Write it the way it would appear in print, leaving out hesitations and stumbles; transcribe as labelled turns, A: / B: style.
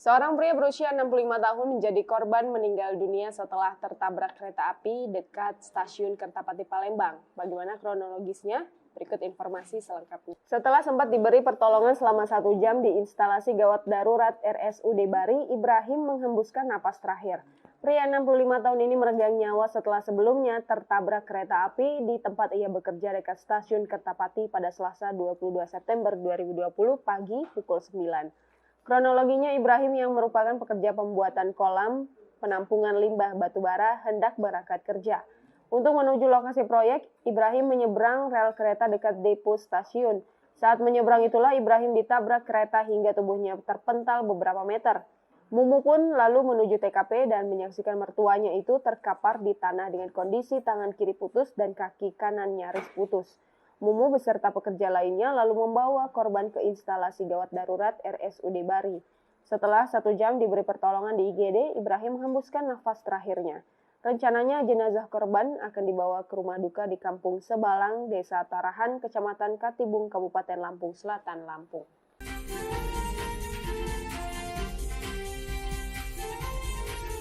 A: Seorang pria berusia 65 tahun menjadi korban meninggal dunia setelah tertabrak kereta api dekat stasiun Kertapati Palembang. Bagaimana kronologisnya? Berikut informasi selengkapnya. Setelah sempat diberi pertolongan selama 1 jam di instalasi gawat darurat RSUD Bari, Ibrahim menghembuskan napas terakhir. Pria 65 tahun ini meregang nyawa setelah sebelumnya tertabrak kereta api di tempat ia bekerja dekat stasiun Kertapati pada Selasa 22 September 2020 pagi pukul 9. Kronologinya, Ibrahim yang merupakan pekerja pembuatan kolam penampungan limbah batubara hendak berangkat kerja. Untuk menuju lokasi proyek, Ibrahim menyeberang rel kereta dekat depo stasiun. Saat menyeberang itulah Ibrahim ditabrak kereta hingga tubuhnya terpental beberapa meter. Mumu pun lalu menuju TKP dan menyaksikan mertuanya itu terkapar di tanah dengan kondisi tangan kiri putus dan kaki kanan nyaris putus. Mumu beserta pekerja lainnya lalu membawa korban ke instalasi gawat darurat RSUD Bari. Setelah 1 jam diberi pertolongan di IGD, Ibrahim menghembuskan nafas terakhirnya. Rencananya jenazah korban akan dibawa ke rumah duka di Kampung Sebalang, Desa Tarahan, Kecamatan Katibung, Kabupaten Lampung Selatan, Lampung.